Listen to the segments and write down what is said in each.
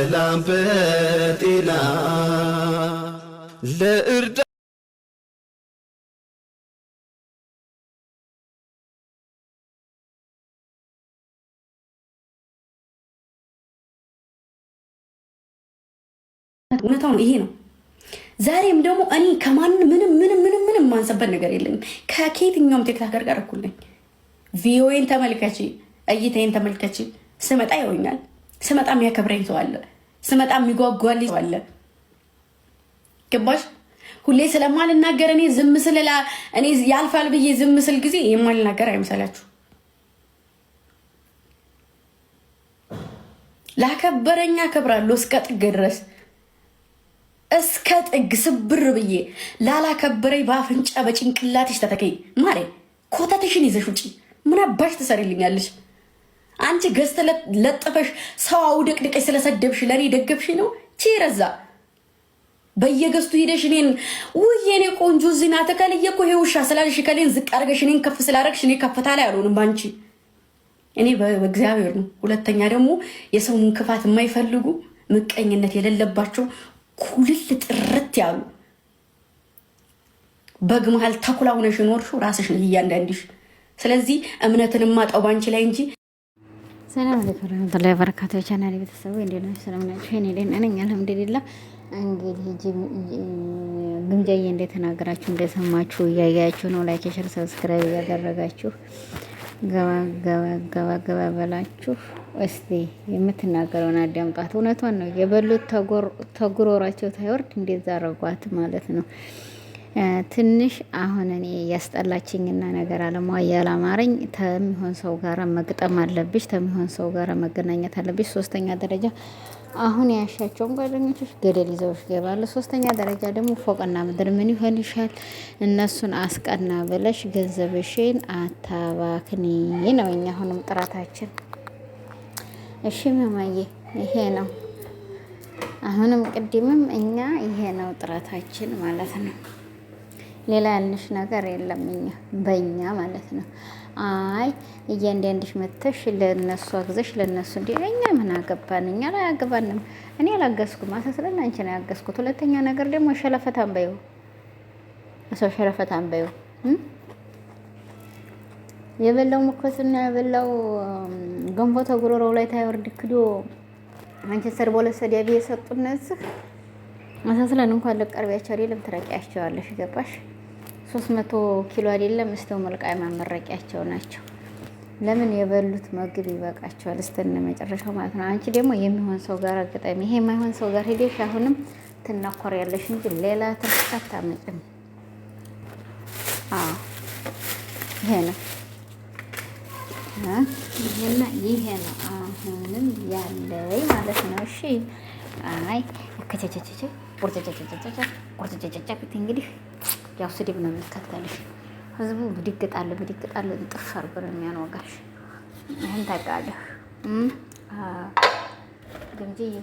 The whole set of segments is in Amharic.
በሰላም በጤና ለእርዳ እውነታው ይሄ ነው። ዛሬም ደግሞ እኔ ከማን ምንም ማንሰበት ነገር የለኝም። ከየትኛውም ቲክቶከር ጋር እኩል ነኝ። ቪዲዮዬን ተመልከቺ፣ እይታዬን ተመልከቺ። ስመጣ ይሆኛል። ስመጣ የሚያከብረኝ ሰው አለ። ስመጣ የሚጓጓልኝ ሰው አለ። ገባሽ? ሁሌ ስለማልናገር እኔ ዝም ስል እኔ ያልፋል ብዬ ዝም ስል ጊዜ የማልናገር አይመስላችሁ። ላከበረኛ አከብራለሁ እስከ ጥግ ድረስ እስከ ጥግ ስብር ብዬ ላላከበረኝ በአፍንጫ በጭንቅላትሽ ተተከይ ማሬ። ኮተትሽን ይዘሽ ውጪ። ምን አባሽ ትሰሪልኛለሽ? አንቺ ገዝተ ለጥፈሽ ሰው አውደቅድቀሽ ስለሰደብሽ ለኔ ደገፍሽ ነው ቺረዛ በየገዝቱ ሄደሽ እኔን የኔ ቆንጆ ዚና ተከልየ እኮ ይሄ ውሻ ስላልሽ ከሌን ዝቅ አድርገሽ እኔን ከፍ ስላደረግሽ እኔ ከፍታ ላይ አልሆንም ባንቺ። እኔ በእግዚአብሔር ነው። ሁለተኛ ደግሞ የሰውን ክፋት የማይፈልጉ ምቀኝነት የሌለባቸው ኩልል ጥርት ያሉ በግ መሃል ተኩላ ሆነሽ ኖርሽው ራስሽ ነሽ እያንዳንድሽ። ስለዚህ እምነትን ማጣው ባንቺ ላይ እንጂ። ሰላም አለይኩም ወራህመቱላሂ ወበረካቱሁ። ቻናሌ ቤተሰቦች እንዴት ናችሁ? ሰላም ናችሁ? እኔ ደህና ነኝ አልሐምዱሊላህ። እንግዲህ ግምጃዬ እንደተናገራችሁ እንደሰማችሁ እያያችሁ ነው። ላይክ፣ ሼር፣ ሰብስክራይብ ያደረጋችሁ ገባ በላችሁ። እስቲ የምትናገረውን አዳምጣት። እውነቷን ነው። የበሉት ተጉሮራቸው ታይወርድ እንደዛ አረጓት ማለት ነው። ትንሽ አሁን እኔ ያስጠላችኝና ነገር አለማያ አላማረኝ። ተሚሆን ሰው ጋር መግጠም አለብሽ፣ ተሚሆን ሰው ጋር መገናኘት አለብሽ። ሶስተኛ ደረጃ አሁን ያሻቸውን ጓደኞችሽ ገደል ይዘውሽ ገባለ። ሶስተኛ ደረጃ ደግሞ ፎቅና ምድር ምን ይሆንሻል? እነሱን አስቀና ብለሽ ገንዘብሽን አታባክኒ ነው እኛ አሁንም ጥራታችን። እሺ መማዬ ይሄ ነው። አሁንም ቅድምም እኛ ይሄ ነው ጥራታችን ማለት ነው። ሌላ ያልንሽ ነገር የለም። እኛ በእኛ ማለት ነው። አይ እያንዳንድሽ መተሽ ለነሱ አግዘሽ ለነሱ እንዴ እኛ ምን አገባን? እኛ ላይ አገባንም። እኔ አላገዝኩም። አሰስለን አንቺ ነው ያገዝኩት። ሁለተኛ ነገር ደግሞ ሸለፈት አንበዩ ሰው ሸለፈት አንበዩ የበላው ሙከስና የበላው ገንቦ ተጉሮሮው ላይ ታይወርድ ክዶ አንቺ ሰርቦ ለሰዲያቢ የሰጡን እነዚህ አሰስለን እንኳን ለቀርቢያቸው አይደለም ትረቂያቸዋለሽ። ገባሽ? 300 ኪሎ አይደለም እስተው መልቃይ ማመረቂያቸው ናቸው። ለምን የበሉት ምግብ ይበቃቸዋል እስተነ መጨረሻው ማለት ነው። አንቺ ደግሞ የሚሆን ሰው ጋር አገጣሚ ይሄ የማይሆን ሰው ጋር ሄደሽ አሁንም ትናኮሪያለሽ እንጂ ሌላ ተስፋት አመጭም። ይሄ ነው ይሄ ነው አሁንም ያለይ ማለት ነው። እሺ አይ ከቸቸቸቸ ቁርጭጭጭጭ እንግዲህ ያው ስድብ ነው የሚከተልሽ። ህዝቡ ብድግጣለ ጥፍ አርጎ ነው የሚያኖጋሽ። ይሄን ታውቃለህ። ግምጂዬ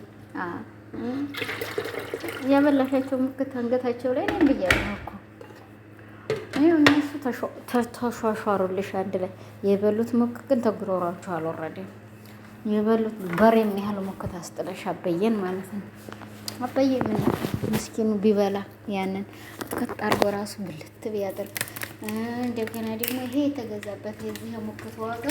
ያበላሻቸው ምክት አንገታቸው ላይ ነው ብያለሁ እኮ ይሄው እነሱ ተሿሿሩልሽ አንድ ላይ የበሉት ሙክ ግን ተጉሮሯቸው አልወረደም። የበሉት በሬ የሚያህል ሙክት አስጥለሽ አበየን ማለት ነው። አበየ ምን ምስኪኑ ቢበላ ያንን ትከት አርጎ ራሱ ብልት ቢያደርግ እንደገና ደግሞ ይሄ የተገዛበት የዚህ ሙክት ዋጋ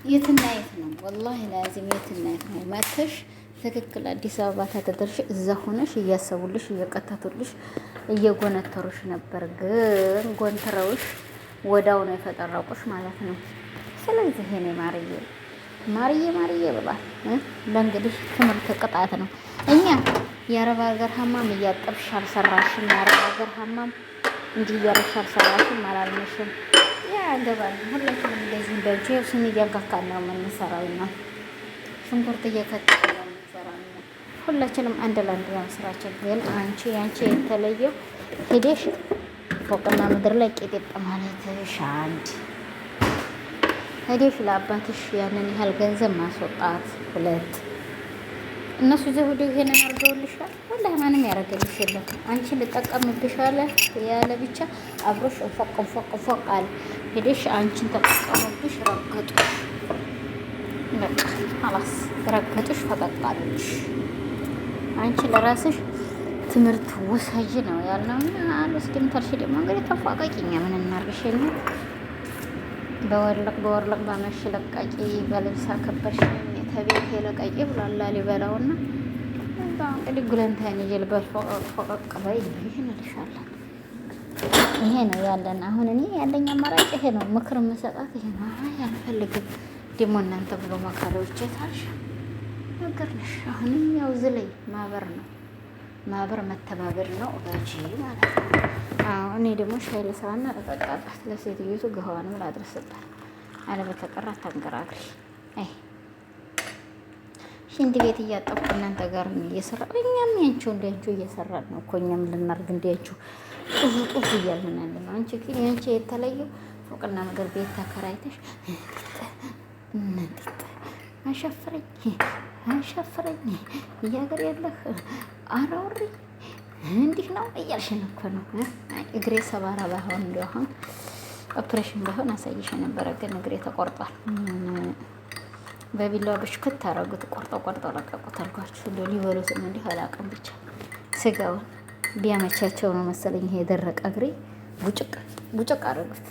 የትና የት ነው? ወላሂ ላዚም የትና የት ነው? መተሽ ትክክል አዲስ አበባ ተደርሽ እዛ ሆነሽ እያሰቡልሽ እየቀተቱልሽ እየጎነተሩሽ ነበር። ግን ጎንትረውሽ ወዳው ነው የፈጠረቁሽ ማለት ነው። ስለዚህ ይሄ ነው ማርዬ ብሏል። ለእንግዲህ ትምህርት ቅጣት ነው። እኛ የአረብ ሀገር ሀማም እያጠብሽ አልሰራሽም፣ የአረብ ሀገር ሀማም እንዲህ እያረሽ አልሰራሽም አላልንሽም። ያገባል። ሁላችንም እንደዚህ እንደዚህ ስኒ እያጋካን ነው የምንሰራው ነው። ሽንኩርት እየከተፈ ነው የምንሰራው ነው። ሁላችንም አንድ ለአንድ ነው ስራችን። ግን አንቺ የተለየው ሄደሽ ፎቅና ምድር ላይ ቄጤጥ ማለትሽ አንድ ሄደሽ ለአባትሽ ያንን ያህል ገንዘብ ማስወጣት ሁለት እነሱ ዘውዶ ይሄንን አድርገውልሻል። ወላሂ ማንም ያደርግልሽ የለም። አንቺ ልጠቀምብሽ ያለ ብቻ አብሮሽ ፎቅ አለ። ሄደሽ አንቺን ተጠቀሙብሽ ረገጡሽ። በቃ አላስ ረገጡሽ ፈቀቃሉሽ። አንቺ ለራስሽ ትምህርት ውሰጂ ነው ያልነውና አልወስድም ታልሽ ደግሞ እንግዲህ ተፋቀቂኛ ምን እናርግሽ ነው በወርለቅ ባመሽ ለቃቂ በልብስ አከበርሽ ተቤት የለቃቂ ብሏል ላሊበላውና እንግዲህ ጉለንታይን ይልበል ፈቀቅ በይ ይሄን እልሻለሁ። ይሄ ነው ያለን። አሁን እኔ ያለኝ አማራጭ ይሄ ነው። ምክር የምሰጣት ይሄ ነው። አይ አልፈልግም ደግሞ እናንተ ብሎ መካሪዎች ታልሽ ነገር ነሽ። አሁንም ያው ዝለይ ማህበር ነው ማህበር መተባበር ነው እጂ ማለት ነው። አዎ እኔ ደግሞ ሻይ ልስራና ልጠጣባት ለሴትዮቱ ገዋንም ላድርስባት አለበተቀራ ታንገራግሪ። አይ ሽንት ቤት እያጠብኩ እናንተ ጋር ነው እየሰራሁ እኛም ያንቺው እንደያንቺው እየሰራን ነው እኮ እኛም ልናርግ እንደያንቺው ጡፍ እያልን ያለ ነው። አንቺ ግን ያንቺ የተለየው ፎቅና ምድር ቤት ተከራይተሽ አሸፍረኝ እያገር ያለህ አራውሪ እንዲህ ነው እያልሽን እኮ ነው። እግሬ ሰባራ ባይሆን እንዲያው አሁን ኦፕሬሽን ባይሆን አሳይሽ ነበረ፣ ግን እግሬ ተቆርጧል። በቢላዋ በሽክት አረጉት፣ ቆርጠው ለቀቁት አልኳችሁ። እንደው ሊበሉት እንዲህ አላውቅም፣ ብቻ ስጋውን ቢያመቻቸው ነው መሰለኝ። ይሄ የደረቀ እግሬ ቡጭቅ አረጉት፣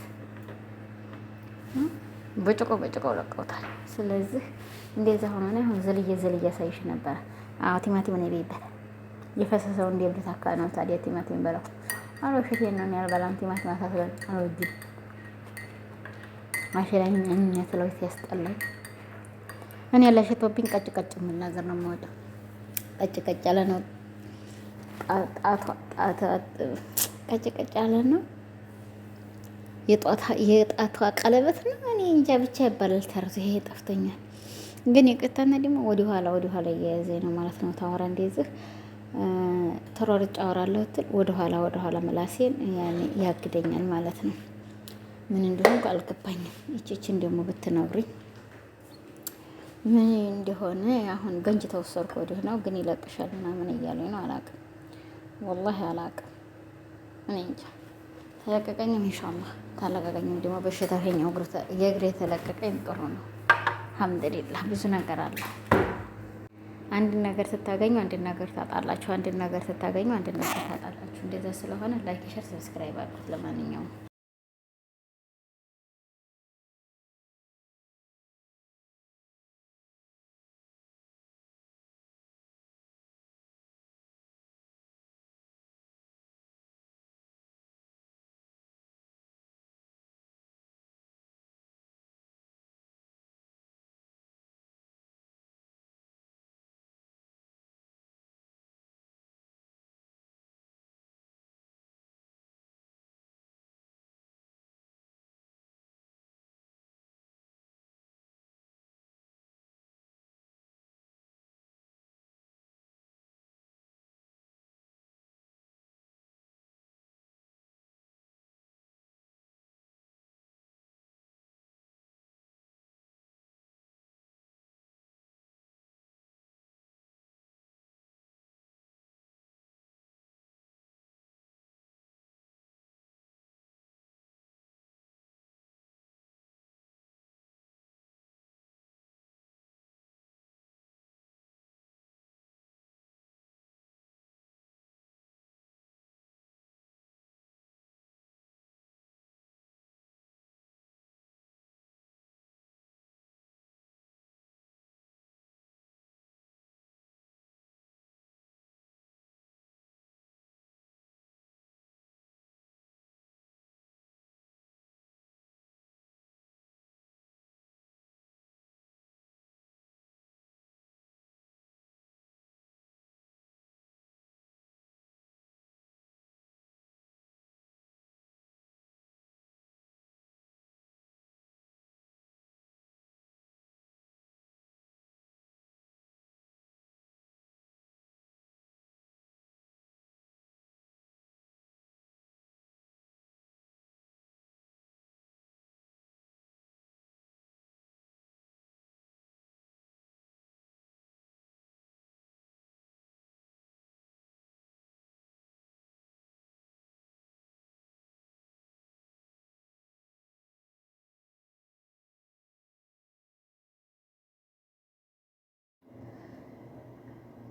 በጭቆ ለቀውታል። ስለዚህ እንደዛ ሆኖ ነው አሁን ዘልዬ አሳይሽ ነበረ። አዎ ቲማቲም ነው ይበላል። የፈሰሰው እንደ ብት አካ ነው ታዲያ ቲማቲም በለው። አሮሽቴን ነው ያልበላም ቲማቲም አሳስበን አልወድም። ማሽላኝ እኛ ስለውት ያስጠላኝ። እኔ ያለሽቶብኝ ቀጭ ምን ነገር ነው የምወደው። ቀጭ ያለ ነው ቀጭ ያለ ነው የጣቷ ቀለበት ነው። እኔ እንጃ ብቻ ይባላል ተርቶ ይሄ ጠፍቶኛል። ግን የቅታና ደግሞ ወደ ኋላ እየያዘኝ ነው ማለት ነው። ታወራ እንደዚህ ተሯርጬ አወራለሁ ትል ወደ ኋላ ምላሴን ያግደኛል ማለት ነው። ምን እንደሆነ አልገባኝም። ይቺችን ደግሞ ብትነግሩኝ ምን እንደሆነ። አሁን ገንጅ ተወሰድኩ ወዲህ ነው ግን ይለቅሻል ምናምን እያሉኝ ነው። አላውቅም ወላሂ አላውቅም። እኔ እንጃ ተለቀቀኝም ኢንሻአላህ ታለቀቀኝም ደግሞ በሽታኛው የእግሬ ተለቀቀኝ ጥሩ ነው። አልሐምዱሊላህ ብዙ ነገር አለ። አንድ ነገር ስታገኙ አንድ ነገር ታጣላችሁ፣ አንድ ነገር ስታገኙ አንድ ነገር ታጣላችሁ። እንደዛ ስለሆነ ላይክ፣ ሼር፣ ሰብስክራይብ አድርጉት። ለማንኛውም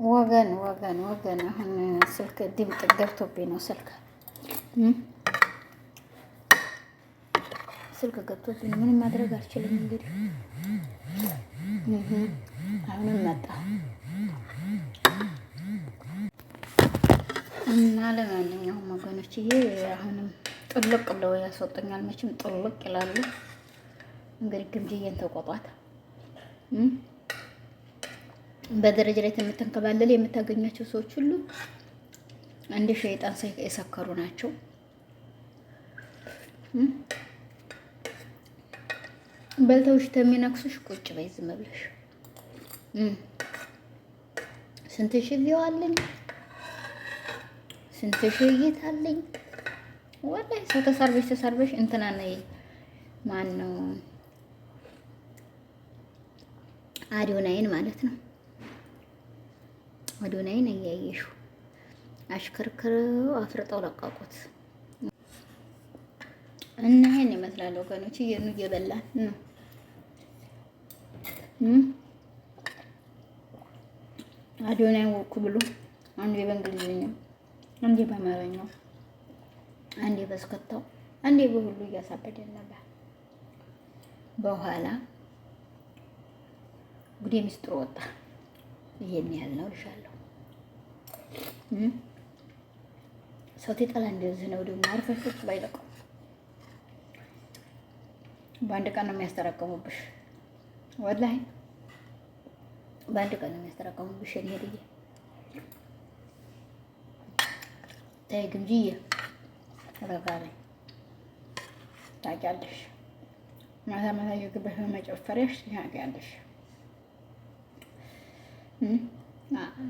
ወገን አሁን ስልክ ድምፅ ገብቶብኝ ነው። ስልክ ገብቶብኝ ምንም ማድረግ አልችልም። እንግዲህ አሁንም መጣ እና ለማንኛውም ወገኖችዬ አሁንም ጥልቅ ብለው ያስወጡኛል። መቼም ጥልቅ ይላሉ። እንግዲህ ግምጅዬን ተቆጧት። በደረጃ ላይ የምትንከባለል የምታገኛቸው ሰዎች ሁሉ እንደ ሸይጣን የሰከሩ ናቸው። በልተውሽ ተሚነክሱሽ ቁጭ በይ ዝም ብለሽ። ስንት ሺህ ቪው አለኝ፣ ስንት ሺህ እይታ አለኝ። ወላሂ ሰው ተሳርበሽ እንትና ነይ ማን ነው አዶናይን ማለት ነው። አዶናይን እያየሽው አሽከርክረው አፍርጠው ለቀቁት። እና ይሄን ይመስላል ወገኖች። እየኑ እየበላን ነው። አዶናይ ወኩ ብሎ አንዴ በእንግሊዝኛው፣ አንዴ በአማርኛው፣ አንዴ በስከታው፣ አንዴ በሁሉ እያሳበደን ነበር። በኋላ ጉዴ ሚስጥሩ ወጣ። ይሄን ያህል ነው ልሻለሁ። ሰው ተጠላ እንደዚህ ነው ደግሞ አርፈሽ ባይለቀው በአንድ ቀን ነው የሚያስተራቀሙብሽ። ወላሂ በአንድ ቀን ነው የሚያስተራቀሙብሽ። እኔ ሄድዬ ተይ ግምጅዬ ረጋ በይ። ታውቂያለሽ ማታ ማታ እየገባሽ በመጨፈሪያሽ ታውቂያለሽ።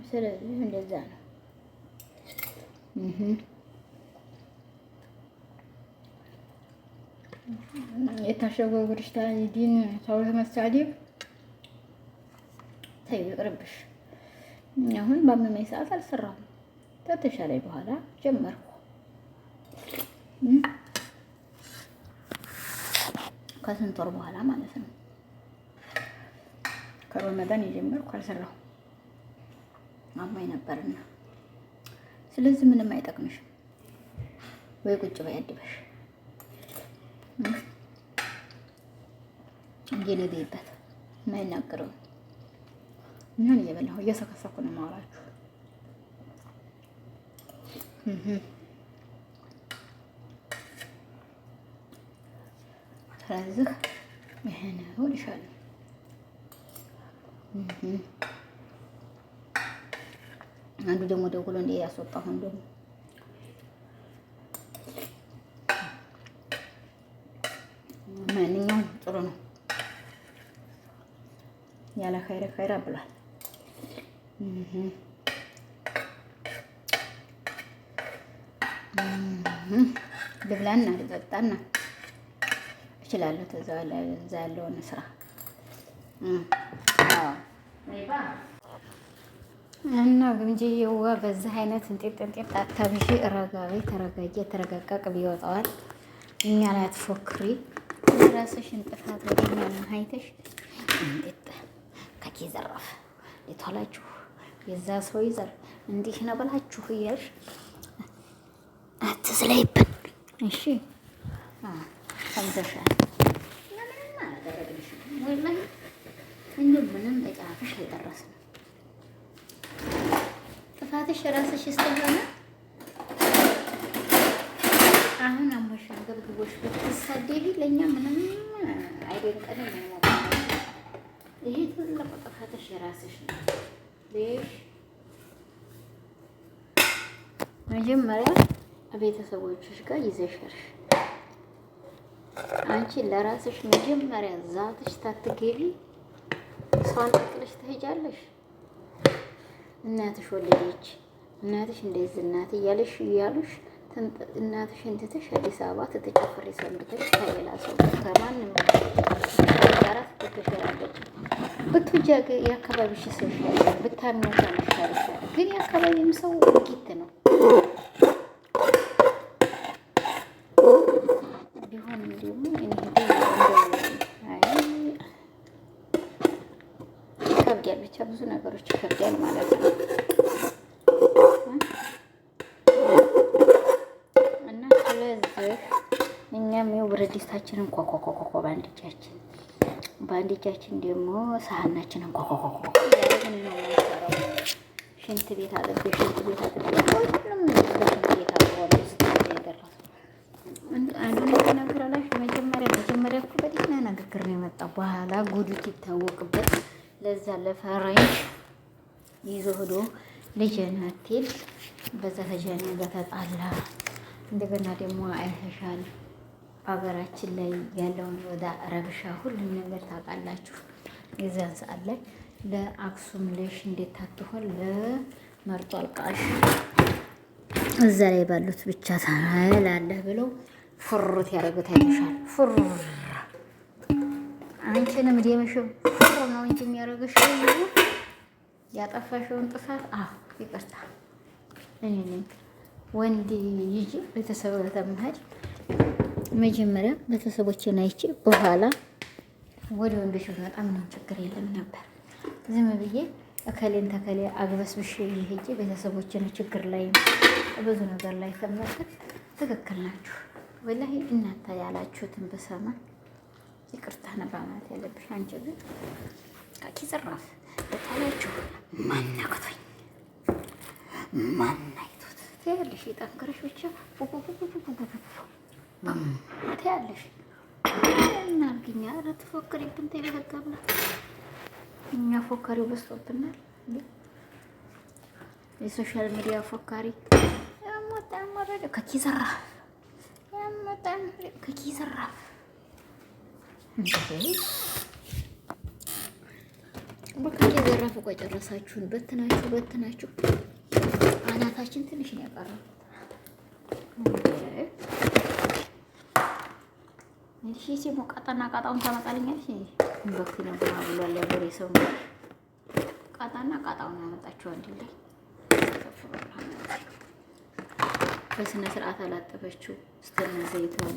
ስለዚህ እንደዛ ነው። የታሸገው ግርሽታ ዲን ሰው ለመሳደብ ተይ ይቅርብሽ። አሁን በአመመኝ ሰዓት አልሰራሁም። ከተሻለኝ በኋላ ጀመርኩ። ከስንት ወር በኋላ ማለት ነው። ከረመዳን የጀመርኩ አልሰራሁም አሞኝ ነበርና። ስለዚህ ምንም አይጠቅምሽም። ወይ ቁጭ በይ አድበሽ እየነደይበት የማይናገረው እኛን እየበላሁ እየሰከሰኩ ነው የማወራችሁ። ስለዚህ ይሄን እልሻለሁ። አንዱ ደግሞ ደውሎ እንደ ያስወጣሁ እንደውም ማንኛውም ጥሩ ነው ያለ ኸይረ ብሏል። ልብላና ልጠጣና እችላለሁ። እዛ ያለውን ስራ እና ግምጅዬዋ በዚህ አይነት እንጤጥ አታብዢ። ረጋቤ ተረጋጊ። ተረጋጋቅ ቢወጣዋል። እኛ ላይ አትፎክሪ። የራስሽን ጥፋት ወደኛ አይተሽ እንዴት ከኪ ዘራፍ ሊቷላችሁ የዛ ሰው ይዘር እንዲህ ነው ብላችሁ እያልሽ አትስለይብን። እሺ ሰምተሻል። ምንም አላደረግልሽም ወላሂ። እንደው ምንም በጫፍሽ የደረስን ጥፋትሽ ራስሽ ስለሆነ አሁን አሞሻን ገብግቦሽ ብትሳደቢ ለእኛ ምንም አይደንቀንም። ይሄ ትልቅ ጥፋትሽ የራስሽ ነው። ልሽ መጀመሪያ ቤተሰቦችሽ ጋር ይዘሽርሽ። አንቺ ለራስሽ መጀመሪያ ዛትሽ ታትገቢ ሰውን ጥቅልሽ ትሄጃለሽ። እናትሽ ወለደች፣ እናትሽ እንደዚህ እናት እያለሽ እያሉሽ እናትሽ እንትተሽ አዲስ አበባ ትተጨፍሪ ሰንብተሽ ከሌላ ሰው ከማንም ጋር ትተሸራለች። ብትውጃ የአካባቢሽ ሰው ይሻላል፣ ብታምኚው ሰው ይሻላል። ግን የአካባቢም ሰው ውጊት ነው። ቢሆንም ደግሞ ይከብዳል። ብቻ ብዙ ነገሮች ይከብዳል ማለት ነው። ቁርሳችንን ኮኮኮኮ በአንድ እጃችን ደግሞ ሳህናችንን ኮኮኮኮ ያለውን ነው የምንሰራው። ሽንት ቤት አጥቤ ሁሉም ሽንት ቤት አጥቦ የደረሰው አንዱ ነገር አላችሁ። መጀመሪያ እኮ በደህና ንግግር ነው የመጣው። በኋላ ጉዱት ይታወቅበት ለዛ ለፈረንጅ ይዞ ሄዶ ልጅነቴል በዛ ተጀነ በተጣላ እንደገና ደግሞ አይተሻል ሀገራችን ላይ ያለውን ወደ ረብሻ ሁሉም ነገር ታውቃላችሁ። የዛን ሰዓት ላይ ለአክሱም ልሽ እንዴት ታትሆን ለመርጦ አልቃሽ እዛ ላይ ባሉት ብቻ ታላለህ ብለው ፍሩት ያደረጉት አይተሻል። ፍሩ አንቺንም ደምሽም ፍሩ ነው እንጂ የሚያደርግሽ ያጠፋሽውን ጥፋት ይቅርታ እኔ ነኝ ወንድ ይጂ ቤተሰብ ተመሀል መጀመሪያ ቤተሰቦችን አይቼ በኋላ ወደ ወንዶች በጣም ነው ችግር የለም ነበር። ዝም ብዬ እከሌን ተከሌ አግበስብሽ ይሄጂ ቤተሰቦችን ችግር ላይ ብዙ ነገር ላይ ተመልከት። ትክክል ናችሁ ወላሂ። እናንተ ያላችሁትን በሰማ ይቅርታ ነበር ማለት ያለብሽ። አንቺ ግን ከኪዝራፍ በጣላችሁ ማናከቶኝ ማናይቶት ትያለሽ። የጠንከረሽ ብቻ ትያለሽ እናርግኛ። ኧረ ትፎክሪብን ተይ በህጋብላ እኛ ፎካሪው በዝቶብናል። የሶሻል ሚዲያ ፎካሪ ያመጣም ወረደ ከኪዝራፍ ያመጣም ከኪዝራፍ በቃ የዘራፍ ቆይ ጨረሳችሁን። በትናችሁ አናታችን ትንሽ ነው ያቀረው። እሺ ሲሞ ቃጣውን ታመጣልኛለሽ። እንበክት ነበር ብሏል ያበሬ ሰው ቃጣውን ያመጣችሁ አንድ ላይ በስነ ስርዓት አላጠበችው ስተነ ዘይት ነው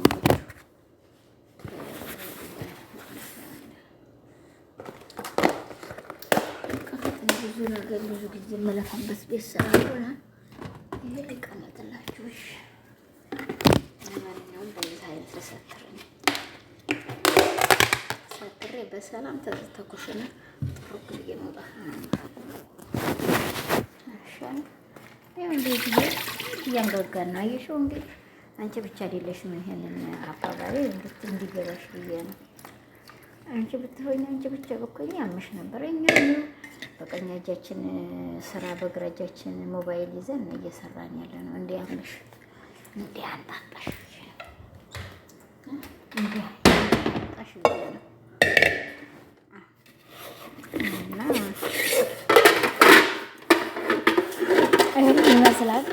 ብዙ ነገር ብዙ ጊዜ መለፋበት ቤት ስራ ሆነ። ይሄ ሊቀመጥላችሁ እሺ። ለማንኛውም በዚህ አይነት ሰትሬ በሰላም ተኩሽና ጥሩቅ ብዬ መውጣት ነው። ያው እንደዚህ እያንጋጋና አየሽው። እንግዲህ አንቺ ብቻ አይደለሽም ይሄንን አባባሪ እንዲገባሽ ብዬ ነው። አንቺ ብትሆኝ አንቺ ብቻ በኮኝ ያምሽ ነበር። እኛ በቀኝ እጃችን ስራ በግራ እጃችን ሞባይል ይዘን እየሰራን ያለ ነው። እንዲያምሽ እንዲያንጣጣሽ እንዲያንጣጣሽ ብዬ ነው። እና ይሄን ይመስላል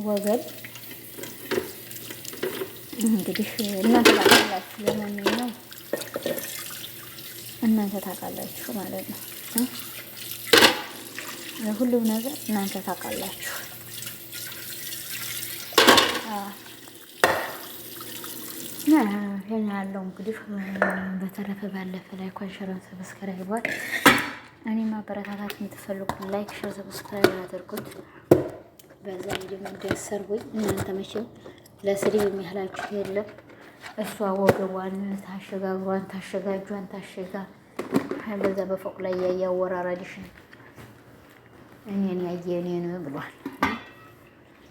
ወገን። እንግዲህ እናንተ ታውቃላችሁ። ለማንኛውም እናንተ ታውቃላችሁ ማለት ነው። ሁሉም ነገር እናንተ ታውቃላችሁ። ይሄን ያለው እንግዲህ በተረፈ ባለፈ ላይ ኮንሸረንስ ሰብስክራይብ እኔ ማበረታታት የምትፈልጉ ላይክ፣ ሼር፣ ሰብስክራይብ አድርጉት። በዛ ደግሞ እንዲያሰርጉኝ እናንተ መቼም ለስድብ የሚያህላችሁ የለም። እሷ ወገቧን ታሸጋ እግሯን ታሸጋ እጇን ታሸጋ በዛ በፎቅ ላይ ያያወራራዲሽ እኔን ያየ እኔን ብሏል።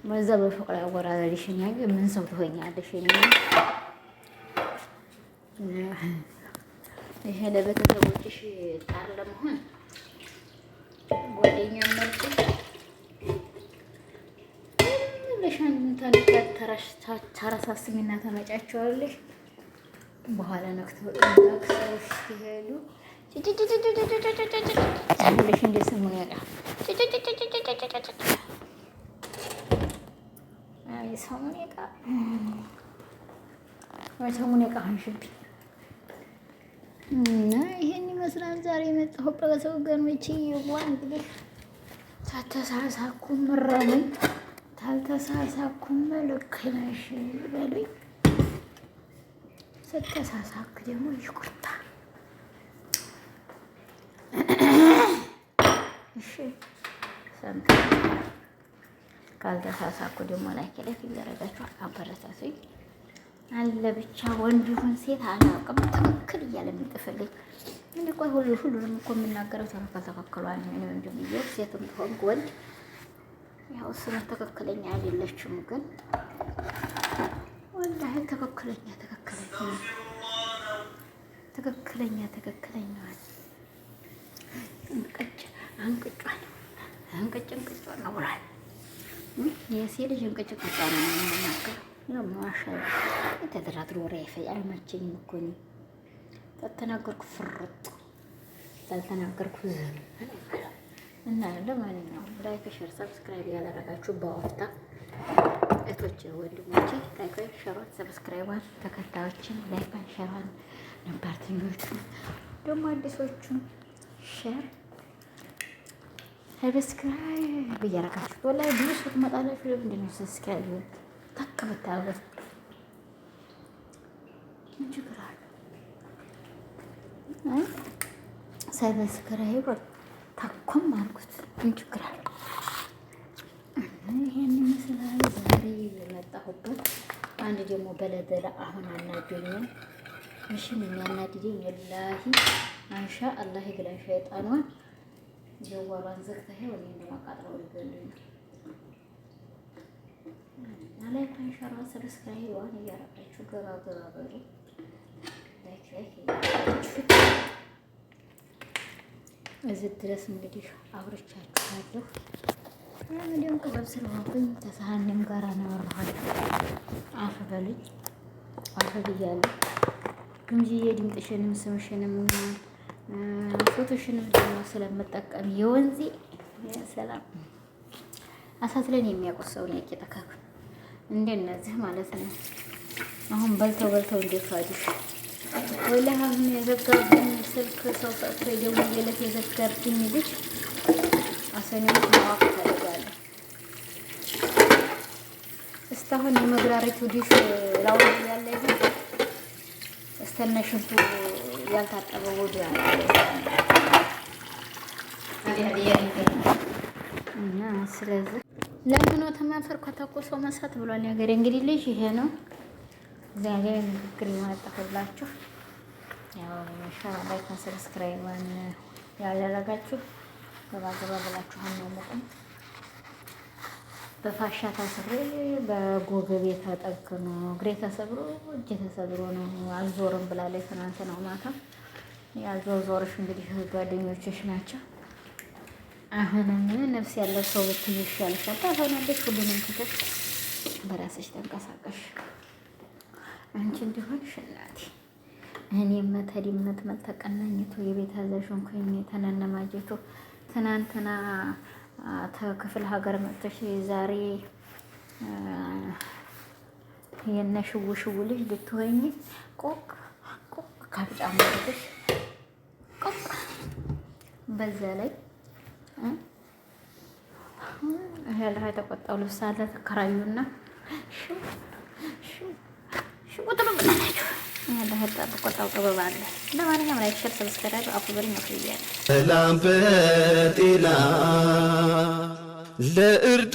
በዛ በፎቅ ላይ አወራራዲሽን ያየ ምን ሰው ትሆኛለሽ? ይሄ ለቤተሰቦችሽ ጣር ለመሆን ጓደኛ መርጥ ለሻንታን ተረሳስሚና ተመጫቸዋለሽ። በኋላ ነክተው ሲሄዱ ለሽ እንደ ስሙን ያውቃ ሰሙን ያውቃ አንሽብኝ እና ይሄን ይመስላል ዛሬ የመጣሁበት ሰው ገኖቼ። ይዋን እንግዲህ ሳተሳሳኩም ረሙኝ ታልተሳሳኩም ልክ ነሽ በሉኝ። ስተሳሳክ ደግሞ ይቁርታ እሺ። ሰምተ ካልተሳሳኩ ደግሞ ላይክ እያደረጋችሁ አበረታቱኝ። አለ ብቻ ወንድ ይሁን ሴት አላውቅም፣ ትክክል እያለ የሚጥፍልኝ እንዴ። ቆይ ሁሉንም እኮ የምናገረው ተከክሏል። እኔ ወንድ ብዬ ሴትም ትሆን ወንድ ያው ስለ ትክክለኛ አይደለችም፣ ግን ወላሂ ትክክለኛ እንቅጭ ነው ብሏል። የሴት ልጅ እንቅጭ ነው የምናገረው። ማሻ የተደራድሮ ወሬ አይመቸኝም እኮ እኔ ከተናገርኩ ፍርጥ ሳልተናገርኩ ዝም እና ለማንኛውም ላይክ፣ ሼር፣ ሰብስክራይብ ያላደረጋችሁ በወፍታ እህቶቼ ወንድሞቼ ላይክ፣ ሼር፣ ሰብስክራይብ ተከታዮችን ላይክ፣ ሼር ነባርተኞቹ ደግሞ አዲሶቹን ሼር ሰብስክራይብ እያደረጋችሁ ወላሂ ብዙ ሰው ትመጣላችሁ። ለምንድን ነው ሰብስክራይብ ታቀበታበት ምን ችግር አለ? ሰብስክራይብ ታኮም አልኩት ምን ችግር አለ? ይሄን ይመስላል ዛሬ የመጣሁበት። አንድ ደግሞ በለደላ አሁን አናዶኛል። ምሽም የሚያናድደኝ ወላሂ አንሻ አላህ ይግላን ሸይጣኗን ጀዋሏን ዘግታ ይሄ ወኔ እንደማቃጥለው ልገልኝ ላይክ ሼር ሰብስክራይብ ዋን እያደረጋችሁ ገባ በሉ። ላይክ እዚህ ድረስ እንግዲህ አብሮቻችኋለሁ። ምንም ቅበብ ስለሆንኩኝ ተሳሃንም ጋራ ነው ያወራሁት። አፍ በሉኝ፣ አፍ ብያለሁ። ግምጂዬ ድምጥሽንም ስምሽንም ፎቶሽንም ደግሞ ስለምጠቀም የወንዚ ሰላም አሳትለን የሚያውቁት ሰው ነው ያቂጠካኩ እንደነዚህ ማለት ነው። አሁን በልተው እንደፋዱሽ ወላ አሁን የዘጋብኝ ስልክ ሰው ሰጥቶ የደወለለት የዘጋብኝ ልጅ አሰኔው ማዋቅ ታደርጋለህ። እስካሁን የመግራሪቱ ዲሽ ላው ያለ ልጅ እስተነሽቱ ያልታጠበ ወዱ ያለ እና ስለዚህ ለምን ነው ተማፈር ከተቆሶ መሳት ብሏል ያገሬ። እንግዲህ ልጅ ይሄ ነው ዛሬ ንግግር የማጣፈላችሁ። ያው ሻራ ላይ ሰብስክራይብን ያላደረጋችሁ ገባ ብላችሁ አናውቁም። በፋሻ ታስሬ በጎገቤ ተጠግኖ እግሬ ተሰብሮ እጄ ተሰብሮ ነው አልዞርም ብላለች ትናንት ነው ማታ። ያልዞርሽ እንግዲህ ጓደኞችሽ ናቸው። አሁንም ነፍስ ያለው ሰው ብትይሽ ያልሻል ታሆናለሽ። ሁሉንም ትተሽ በራስሽ ተንቀሳቀሽ አንቺ እንዲሆንሽ እናቴ። እኔም ተዲምነት መልተቀናኝቶ የቤት አዛዥን ኮይኝ ተነነማጀቶ ትናንትና ተክፍል ሀገር መጥተሽ ዛሬ የነሽው ልጅ ልትሆኝ ቆቅ ካብጫማሽ ቆቅ በዛ ላይ ያለህ የተቆጣው ልብስ አለ ተከራዩና ቁጥሩ ብላችሁ ያለህ የተቆጣው ጥበብ አለ። ለማንኛውም ላይክ ሼር ሰብስክራይብ አፍበሪኝ አፍሪያ ሰላም በጤና ለእርዳ